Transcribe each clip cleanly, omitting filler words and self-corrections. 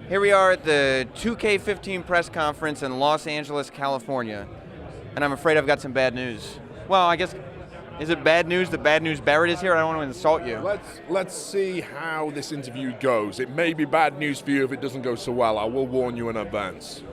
Here we are at the 2K15 press conference in Los Angeles, California, and I'm afraid I've got some bad news. Well, I guess, is it bad news that Bad News Barrett is here? I don't want to insult you. Let's see how this interview goes. It may be bad news for you if it doesn't go so well. I will warn you in advance.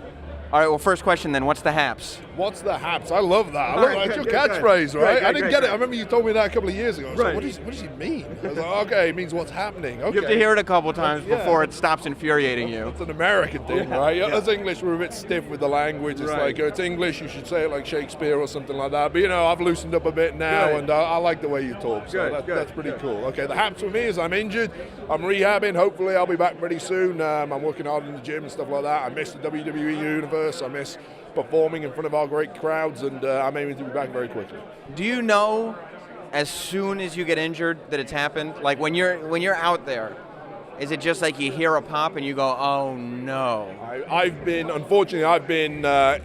All right, well, first question then, what's the haps? What's the haps? I love that. That's your good, catchphrase, right? Good, I didn't get it. good. I remember you told me that a couple of years ago. I was Right. like, what does he mean? I was like, okay, it means what's happening. Okay. You have to hear it a couple times Yeah. before it stops infuriating you. It's an American thing, right? As English, we're a bit stiff with the language. It's Right. like, it's English, you should say it like Shakespeare or something like that. But, I've loosened up a bit now, Good. and I like the way you talk. So that's pretty cool. Okay, the haps for me is I'm injured. I'm rehabbing. Hopefully, I'll be back pretty soon. I'm working hard in the gym and stuff like that. I miss the WWE universe. I miss performing in front of our great crowds, and I'm aiming to be back very quickly. Do you know as soon as you get injured that it's happened? Like when you're out there, is it just like you hear a pop and you go, oh no? I've been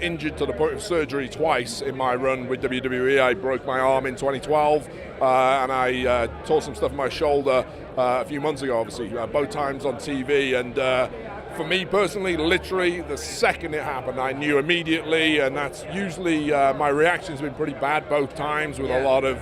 injured to the point of surgery twice in my run with WWE. I broke my arm in 2012, and I tore some stuff in my shoulder a few months ago, obviously, both times on TV. And for me personally, literally the second it happened, I knew immediately, and that's usually my reaction's been pretty bad both times, with a lot of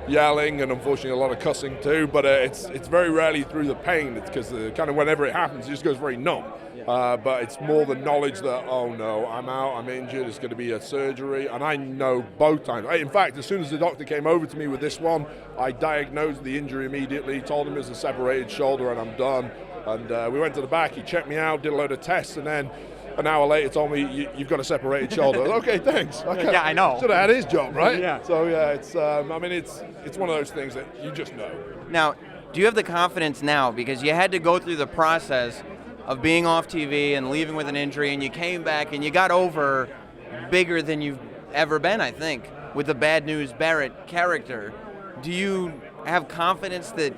yelling and unfortunately a lot of cussing too. But it's very rarely through the pain. It's because kind of whenever it happens, it just goes very numb. But it's more the knowledge that, oh no, I'm out, I'm injured, it's going to be a surgery, and I know both times. In fact, as soon as the doctor came over to me with this one, I diagnosed the injury immediately, told him it was a separated shoulder, and I'm done. And we went to the back, he checked me out, did a load of tests, and then an hour later told me, you've got a separated shoulder. Okay, thanks. Yeah, I know. Should have had his job, right? Yeah. So yeah, it's one of those things that you just know. Now, do you have the confidence now, because you had to go through the process of being off TV and leaving with an injury, and you came back and you got over bigger than you've ever been, I think, with the Bad News Barrett character. Do you have confidence that,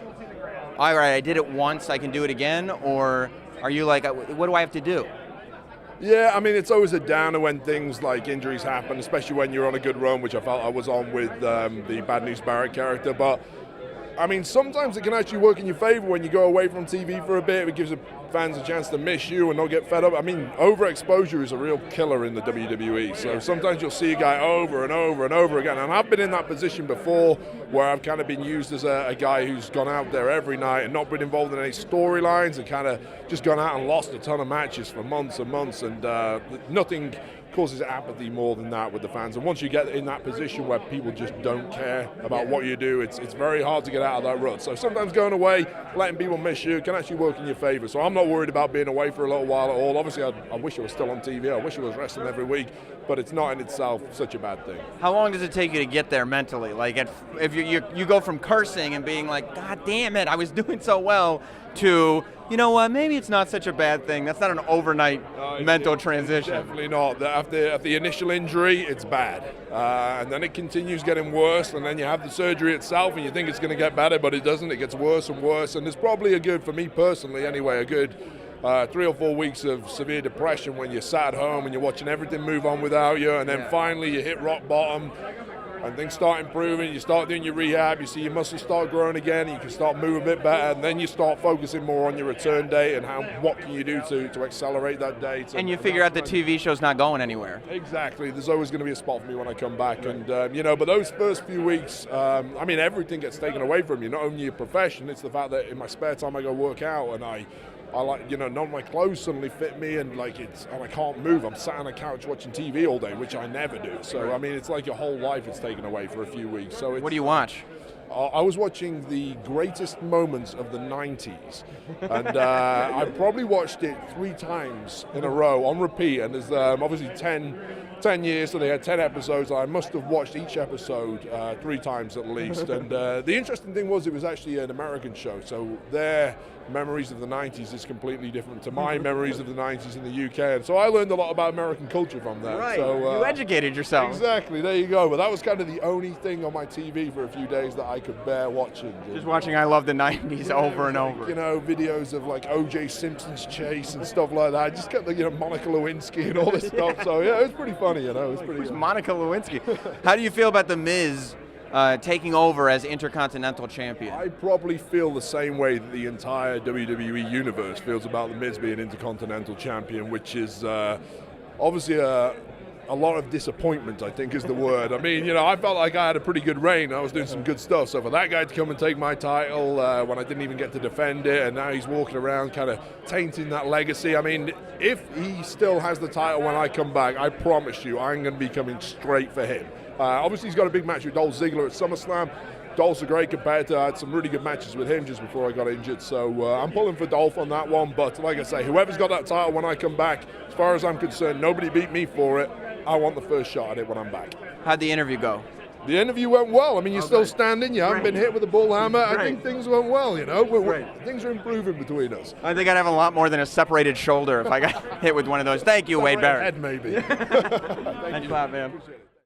all right, I did it once, I can do it again? Or are you like, what do I have to do? Yeah, I mean, it's always a downer when things like injuries happen, especially when you're on a good run, which I felt I was on with the Bad News Barrett character. But, I mean, sometimes it can actually work in your favor when you go away from TV for a bit. It gives the fans a chance to miss you and not get fed up. I mean, overexposure is a real killer in the WWE. So sometimes you'll see a guy over and over and over again. And I've been in that position before where I've kind of been used as a guy who's gone out there every night and not been involved in any storylines and kind of just gone out and lost a ton of matches for months and months. And nothing causes apathy more than that with the fans. And once you get in that position where people just don't care about what you do, it's very hard to get out of that rut. So sometimes going away, letting people miss you, can actually work in your favor. So I'm not worried about being away for a little while at all. Obviously, I wish I was still on TV. I wish I was wrestling every week, but it's not in itself such a bad thing. How long does it take you to get there mentally? Like, if you go from cursing and being like, God damn it, I was doing so well, to, you know what, maybe it's not such a bad thing. That's not an overnight mental transition. Definitely not. After the initial injury, it's bad. And then it continues getting worse, and then you have the surgery itself, and you think it's going to get better, but it doesn't. It gets worse and worse. And there's probably for me personally anyway, a good 3 or 4 weeks of severe depression when you're sat at home and you're watching everything move on without you, and then finally you hit rock bottom, and things start improving, you start doing your rehab, you see your muscles start growing again, and you can start moving a bit better, and then you start focusing more on your return date and what can you do to accelerate that date. And you figure out the TV show's not going anywhere. Exactly. There's always going to be a spot for me when I come back. And, but those first few weeks, everything gets taken away from you, not only your profession, it's the fact that in my spare time I go work out, and I like, none of my clothes suddenly fit me, and I can't move. I'm sat on a couch watching TV all day, which I never do. So, it's like your whole life is taken away for a few weeks. So what do you watch? I was watching the greatest moments of the 90s, and I probably watched it 3 times in a row on repeat, and there's obviously 10 years, so they had 10 episodes. I must have watched each episode 3 times at least. And the interesting thing was it was actually an American show, so their memories of the 90s is completely different to my memories of the 90s in the UK. And so I learned a lot about American culture from that. Right, so, you educated yourself. Exactly, there you go. But that was kind of the only thing on my TV for a few days that I could bear watching. Just watching I Love the 90s over and over. Videos of like O.J. Simpson's chase and stuff like that. I just kept Monica Lewinsky and all this stuff. So yeah, it was pretty funny, it was pretty Monica Lewinsky. How do you feel about The Miz taking over as Intercontinental Champion? I probably feel the same way that the entire WWE universe feels about The Miz being Intercontinental Champion, which is obviously a lot of disappointment, I think is the word. I mean, you know, I felt like I had a pretty good reign. I was doing some good stuff. So for that guy to come and take my title when I didn't even get to defend it, and now he's walking around kind of tainting that legacy. I mean, if he still has the title when I come back, I promise you I'm going to be coming straight for him. Obviously, he's got a big match with Dolph Ziggler at SummerSlam. Dolph's a great competitor. I had some really good matches with him just before I got injured, so I'm pulling for Dolph on that one. But like I say, whoever's got that title when I come back, as far as I'm concerned, nobody beat me for it. I want the first shot at it when I'm back. How'd the interview go? The interview went well. I mean, you're still standing. You haven't been hit with a bull hammer. I think things went well, you know. Things are improving between us. I think I'd have a lot more than a separated shoulder if I got hit with one of those. Thank you, Wade Barrett. Head, maybe. Thanks a lot, man. Appreciate it.